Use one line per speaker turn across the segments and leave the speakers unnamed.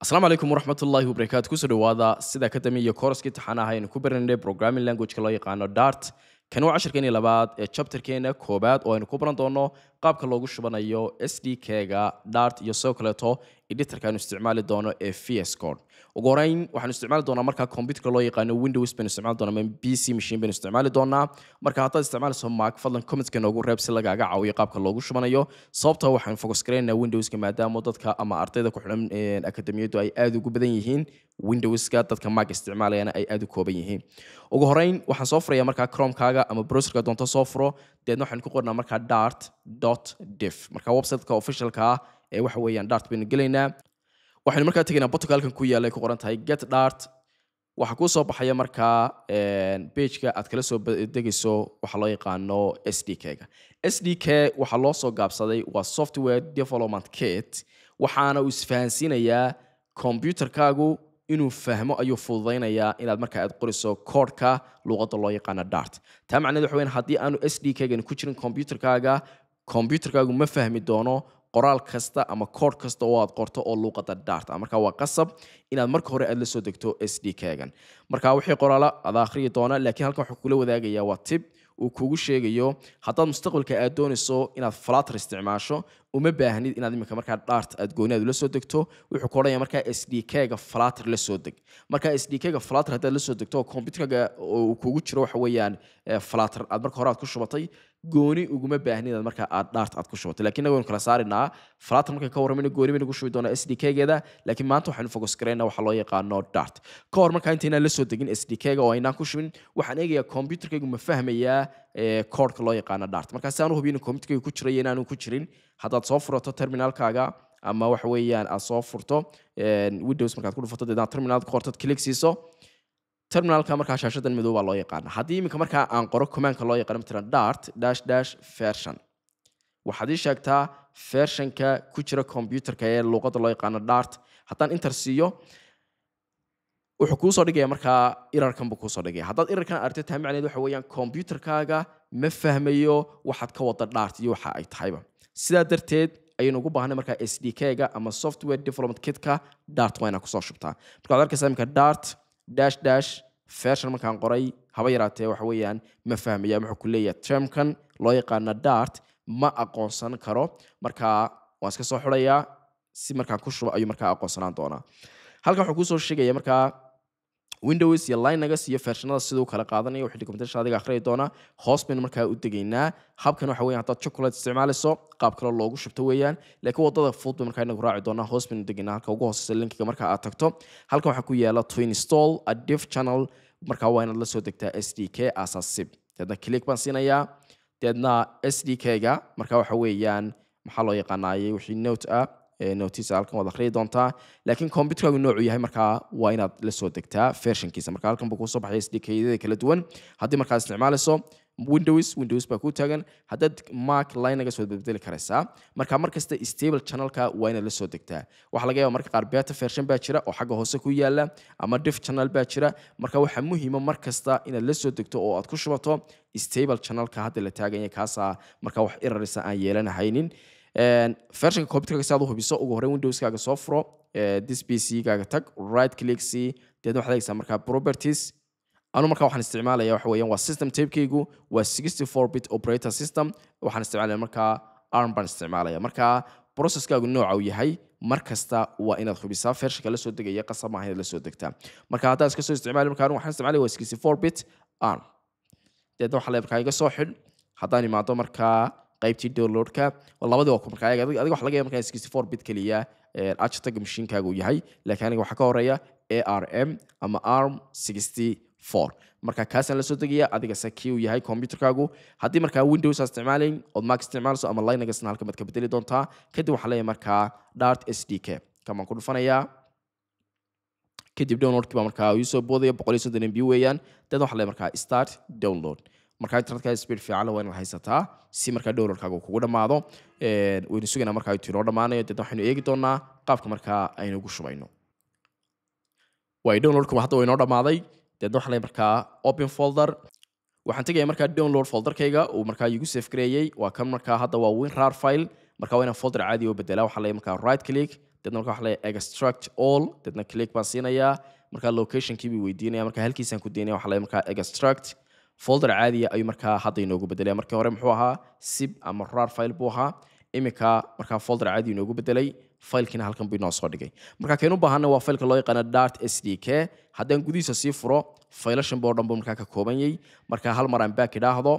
Asalaamu calaykum waraxmatullaahi wabarakaatu kusoo dhawaada sida akademi iyo kooraskii taxanaha aynu ku baranay programming language-ka loo yaqaano Dart kan waa casharkeeni labaad ee chapterkeena koobaad oo aynu ku baran doono qaabka loogu shubanayo SDK-ga Dart iyo sidoo kaleeto editor-ka aynu isticmaali doono ee VS Code ugu horeyn waxaanu isticmaali doonaa markaa computer-ka loo yaqaano Windows baynu isticmaali doonaa ama PC machine baynu isticmaali doonaa marka haddaad isticmaalayso Mac fadlan comment-ka noogu reeb si lagaaga caawiyo qaabka loogu shubanayo sababta waxaan focus gareynaynaa Windows-ka maadaama dadka ama ardayda ku xidhan akademiyadu ay aad ugu badan yihiin Windows-ka dadka Mac isticmaalayana ay aad u kooban yihiin ugu horeyn waxaan soo furayaa markaa Chrome-kaaga ama browser-ka doonto soo furo deedna waxaan ku qornaa markaa dart.dev marka website-ka official-ka ah ee waxa weeyaan Dart baynu gelaynaa waxaan markaa tegaynaa button halkan ku yaala ay ku qoran tahay get Dart waxa ku soo baxaya markaa page-ka aad kala soo degayso waxa loo yaqaano SDK-ga SDK waxa loo soo gaabsaday waa software development kit waxaana uu isfahansiinayaa computer-kaagu inuu fahmo ayuu fududeynayaa inaad markaa aad qoriso code-ka luqadda loo yaqaano Dart taa macnaheedu waxa weeyaan haddii aanu SDK-gan ku jirin computer-kaagu ma fahmi doono qoraal kasta ama code kasta oo aad qorto oo luqadda Dart marka waa qasab inaad marka hore aad la soo degto SDK-gan marka wixii qoraala aad akhriyi doona laakiin halkan waxa kula wadaagaya waa tip uu kugu sheegayo haddaad mustaqbalka aad doonayso inaad Flutter isticmaasho uma baahnid inaad imika markaa Dart aad gooniyaad la soo degto wuxuu ku oranayaa markaa SDK-ga Flutter la soo deg marka SDK-ga Flutter haddaad la soo degto computer-ka uu kugu jiro waxa weeyaan Flutter aad marka hore aad ku shubatay gooni uguma baahnid inaad markaa aad Dart aad ku shubatay laakiin waynu kala saarinaa Flutter marka ka warrameyno gooni baynu ku shubi doonaa SDK-geeda laakiin maanta waxaanu focus gareynaa waxa loo yaqaano Dart ka hor markaa intaynaan la soo degin SDK-ga oo aynaan ku shubin waxaan eegayaa computer-kaygu ma fahmayaa code-ka loo yaqaano Dart marka si aan u hubiyo in computer-kaygu ku jiro iyo inaanu ku jirin haddaad soo furato terminalkaaga ama waxa weeyaan aad soo furto Windows markaad ku dhufato deedna terminal ku qortad click siiso terminalka markaa shaashadan madow baa loo yaqaan haddii iminka markaa aan qoro command-ka loo yaqaano matalan dart-version waxaad ii sheegtaa version-ka ku jira computer-ka ee luqadda loo yaqaano Dart haddaan enter siiyo wuxuu kuu soo dhigaya markaa error-kan buu kuu soo dhigaya haddaad error-kan aragto taa macnaheedu waxa weeyaan computer-kaaga ma fahmayo waxaad ka wada Dart iyo waxa ay tahayba sidaa darteed ayaynu ugu baahnay markaa SDK-ga ama software development kit-ka Dart waa inaad kusoo shubtaa marka waxaad arkaysaa iminka dart-version markaan qoray haba yaraatee waxa weeyaan ma fahmaya wuxuu ku leeyahay term-kan loo yaqaano Dart ma aqoonsan karo marka waan iska soo xidhayaa si markaan ku shubo ayuu markaa aqoonsanaan doonaa halkan wuxuu kusoo sheegaya markaa Windows iyo Linux iyo versionada sidoo kala qaadanayo wixii documentation adiga akhriyi doona hoos baynu markaa u degaynaa habkan waxa weeyaan haddaad chocolate isticmaalayso qaab kale loogu shubto weeyaan laakiin wadada fudud markaa inagu raaci doona hoos baynu degaynaa halka ugu hooseysa linkiga markaa aad tagto halkan waxa ku yaala to install a dev channel markaa waa inaad la soo degtaa SDK as a zip deedna click baan siinayaa deedna SDK-ga markaa waxa weeyaan maxaa loo yaqaanaayay wixii note ah notice halkan wada akhriyi doontaa laakiin computer-kaagu noocu yahay markaa waa inaad la soo degtaa version-kiisa marka halkan buu ku soo baxay SDK-yada kala duwan haddii markaa isticmaalayso Windows baa ku taagan haddaad Mac Linux waad bedeli karaysaa marka markasta stable channel-ka waa inaad la soo degtaa waxa laga yaabaa marka qaar beta version baa jira oo xagga hoose ku yaala ama div channel baa jira marka waxa muhiim ah markasta inaad la soo degto oo aad ku shubato stable channel-ka hadda la taagan yahay kaasa marka wax errorisa aan yeelanahaynin version computer-ka si aad u hubiso ugu horreyn Windows-kaaga soo furo this PC-gaaga tag right click see deedna waxaad eegaysaa markaa properties anu markaa waxaan isticmaalayaa waxa weeyaan waa system type-kaygu waa 64-bit operator system waxaan isticmaalayaa markaa ARM baan isticmaalayaa markaa process-kaagu nooca uu yahay markasta waa inaad hubisaa version-ka la soo degaya qasab maaha inaad la soo degtaa marka haddaad iska soo isticmaali markaa waxaan isticmaalaya waa 64-bit ARM deedna waxaa la markaa iga soo xidh haddaan imaado markaa qaybtii download-ka labadii waa markaa adiga waxa laga yaabaa markaa 64-bit kaliya ajtaga machine-kaagu uu yahay laakiin aniga waxa ka horeeya ARM ama ARM 64 marka kaasaan la soo degaya adiga saki uu yahay computer-kaagu haddii markaa Windows aad isticmaalayn oo Mac isticmaalayso ama Linux-na halkan baad ka bedeli doontaa kadib waxaa leeyahay markaa Dart SDK kamaan ku dhufanayaa kadib download-kii baa markaa uu soo boodaya 130 MB weeyaan dadna waxaa leeyahay markaa start download marka internetka speed fiican waa inaad haysataa si markaa download-kaagu kugu dhamaado waynu sugaynaa markaa inuu inoo dhamaanayo dadna waxaynu eegi doonaa qaabka markaa aynu ugu shubayno way download-ku hadda waa inoo dhamaaday deedna waxaa leeyahay markaa open folder waxaan tegayaa markaa download folder-kayga uu markaa igu save gareeyay waa kan markaa hadda waa WinRAR file marka waa inaan folder caadi oo bedelaa waxaa leeyahay markaa right click deedna marka waxa leeyahay extract all deedna click baan siinayaa marka locationkii buu weydiinaya marka halkiisaan ku deynaya waxa leeyahay marka extract folder caadiya ayuu markaa hadda inoogu bedelaya markii hore muxuu ahaa zip ama rar file buu ahaa imika markaa folder caadi inoogu bedelay filekiina halkan buu inoo soo dhigay marka kaynu u baahanay waa fileka loo yaqaano dart sdk haddaan gudihiisa sii furo faylashan boo dhan buu markaa ka kooban yahay marka hal mar aan back idhaahdo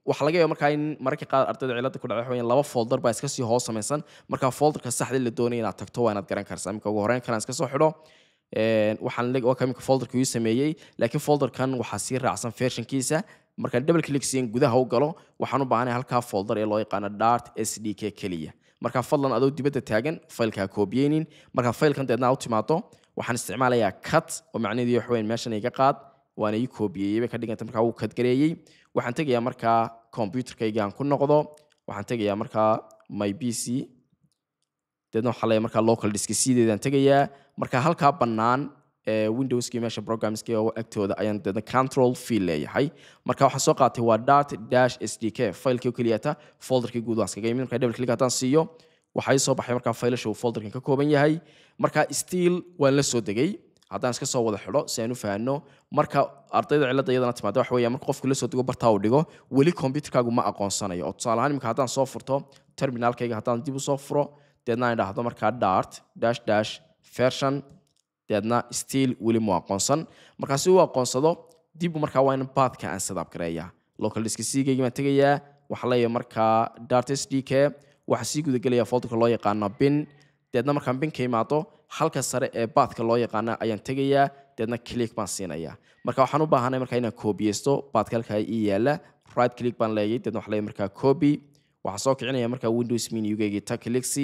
waxa laga yaabaa markaa in mararka qaar ardayda cilada ku dhacay waxa weeyaan laba folder baa iska sii hoos samaysan marka folderka saxda la doonaya inaad tagto waa inaad garan kartaa imika ugu horreyn kalaan iska soo xidho waxaan waa kamika folderka uu sameeyay laakiin folderkan waxaa sii raacsan versionkiisa marka double click siin gudaha u galo waxaan u baahanahay halka folder ee loo yaqaan dart sdk kaliya marka fadlan adoo dibadda taagan fileka koobiyeynin marka filekan deedna u timaado waxaan isticmaalayaa cut oo macnaheedu waxa weeyaan meeshan iga qaad waana ii koobiyey bay ka dhiganta marka uu cut gareeyay waxaan tagayaa marka computerkayga aan ku noqdo waxaan tagayaa marka my pc deedna waxaa leeyahay marka local disk sideedaan tagayaa marka halkaa bannaan windowskii meesha programskii oo agtooda ayaan deedna control v leeyahay marka waxaan soo qaatay waa dart dash sdk filekii oo keliyata folderkii guud waan iskaga yimid marka double click haddaan siiyo waxay soo baxay marka faylasha uu folderkan ka kooban yahay marka still waan la soo degay haddaan iska soo wada xidho si aan u fahanno marka ardayda cilada iyadana timaada waxa weeyaa marka qofku la soo dego bartaa uu dhigo weli computerkaagu ma aqoonsanayo oo tusaale ahaan imika haddaan soo furto terminalkayga haddaan dib u soo furo deedna aan idhaahdo markaa dart dash dash version deedna still weli mu aqoonsan markaa si uu aqoonsado dib markaa waa in pathka aan setup gareeyaa local disk cgayga baan tegayaa waxaa leeyahay markaa dart sdk waxaa sii gudagelaya folderka loo yaqaano bin deedna markaan bin ka imaado halka sare ee pathka loo yaqaana ayaan tegayaa deedna click baan siinayaa marka waxaan u baahanay markaa inaan koobiyeysto pathka halkaa ii yaala right click baan leeyahay deedna waxaa leeyahay markaa copy waxaa soo kicinaya markaa windows menugayga ta click c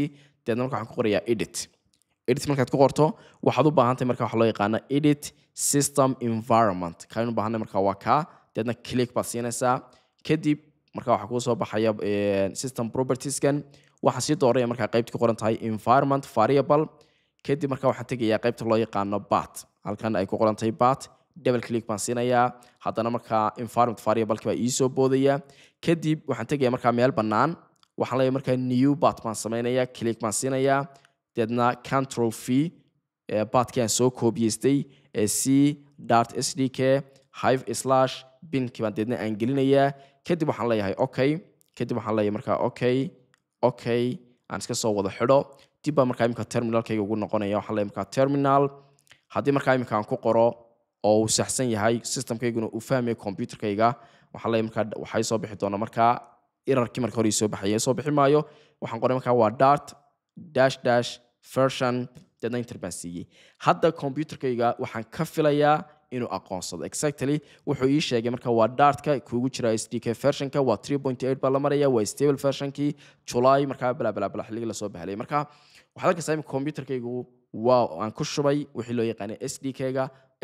deedna marka waxaan ku qorayaa edit markaad ku qorto waxaad u baahantahay marka waxa loo yaqaano edit system environment kaan u baahanay marka waa kaa deedna click baad siinaysaa kadib marka waxaa kuu soo baxaya system propertieskan waxaa sii dooraya markaa qaybta ku qoran tahay environment variable kadib marka waxaan tegayaa qaybta loo yaqaano bat halkan ay ku qoran tahay bat double click baan siinayaa haddana markaa environment variableki baa ii soo boodaya kadib waxaan tegayaa markaa meel bannaan waxaan leeyahay markaa new bat baan samaynayaa click baan siinayaa deedna control v batkii aan soo koobiyeystay c dart sdk hive slash binkii baan deedna aan gelinayaa kadib waxaan leeyahay okay kadib waxaan leeyahay markaa okay aan iska soo wada xidho dib baa markaa imika terminalkayga ugu noqonaya waxaan leeyahay markaa terminal haddii markaa imika aan ku qoro oo uu saxsan yahay systemkayguna uu fahmayo computerkayga waxaan leeyahay markaa waxay soo bixi doona markaa errorkii marka hore soo baxaya soo bixi maayo waxaan qoray markaa waa dart dash dash version deedna enter baan siiyey hadda computerkayga waxaan ka filayaa inuu aqoonsado exactly wuxuu ii sheegay marka waa dartka kuugu jira sdk versionka waa 3.8 baa la maraya waa stable versionkii july markaa bala xilliga la soo baxlay marka waxaad arkaysaa in computerkaygu waa aan ku shubay wixii loo yaqaanay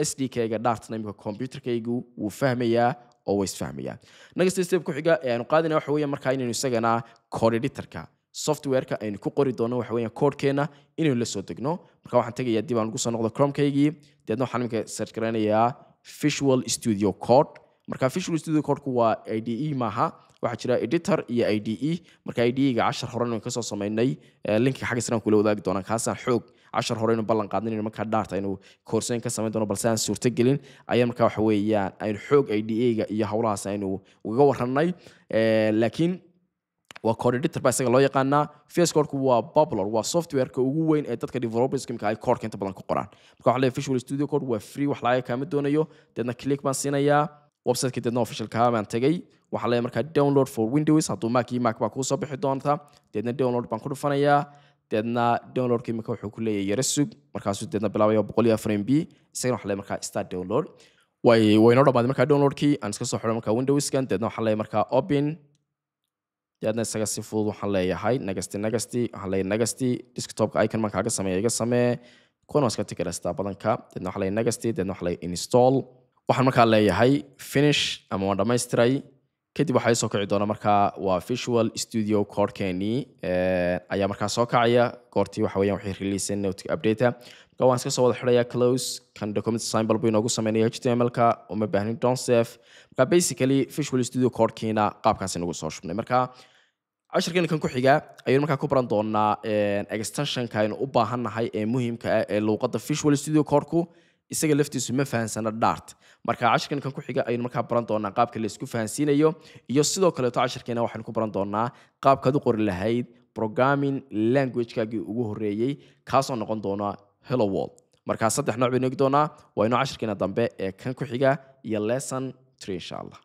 sdk-ga dartna imika computerkaygu wuu fahmayaa oo way isfahmayaan next step ku xiga ee aanu qaadinay waxa weeye markaa inaynu isagana code editorka softwareka aynu ku qori doono waxa weeyaan koodkeena inaynu la soo degno marka waxaan tegayaa dib aan ugu soo noqdo chromekaygii deedna waxaan imika search garaynayaa visual studio code marka visual studio code-ku waa ide maaha waxaa jira editor iyo ide marka ide-ga 10 hore aynu kasoo samaynay linka xagga sare aan kula wadaagi doonaa kaasaan xoog 10 hore aynu ballan qaadnay marka dart aynu koorsooyin ka samayn doono balse aan suurto gelin ayaa marka waxa weeyaan aynu xoog ide-ga iyo hawlahaas aynu uga warranay laakiin waa code editor baa isaga loo yaqaanaa VS Code-ku waa popular waa software-ka ugu weyn ee dadka developers kimka ay code inta badan ku qoraan marka waxa leeyahay Visual Studio Code waa free wax laga kaama doonayo deedna click baan siinayaa website-ka deedna official ka baan tagay waxa leeyahay marka download for Windows hadduu Mac baa ku soo bixi doonta deedna download baan ku dhufanayaa deedna download-kii marka wuxuu ku leeyahay yara sug markaasuu deedna bilaabaya 104 MB isagana waxa leeyahay marka start download way noo dhamaaday marka download-kii aan iska soo xiro marka Windows-kan deedna waxa leeyahay marka open deedna isaga si fudud waxaan leeyahay next waxaan leeyahay next desktop icon man kaaga sameeyo iga samee kuna iska tigrasta badanka deedna waxaan leeyahay next deedna waxaan leeyahay install waxaan markaa leeyahay finish ama waan dhammaystiray kadib waxay soo kici doona markaa waa Visual Studio Code-keeni ayaa markaa soo kacaya goortii waxa weeyaan waxay release note update marka waan iska soo wada xidhaya close kan document symbol buu inoogu sameynaya HTML-ka uma baahnin don't save marka basically Visual Studio Code-keena qaabkaas inagu soo shubnay marka cashirkeena kan ku xiga ayaynu markaa ku baran doonaa extensionka aynu u baahannahay ee muhiimka ah ee luuqadda Visual Studio Code-ku isaga laftiisu ma fahansana Dart marka cashirkeena kan ku xiga ayaynu markaa baran doonaa qaabka la isku fahansiinayo iyo sidoo kale cashirkeena waxaynu ku baran doonaa qaabkaad u qori lahayd programming language-kaagii ugu horreeyay kaasoo noqon doona Hello World marka saddex nooc baynu eegi doonaa waa inuu cashirkeena dambe ee kan ku xiga iyo lesson 3 insha Allah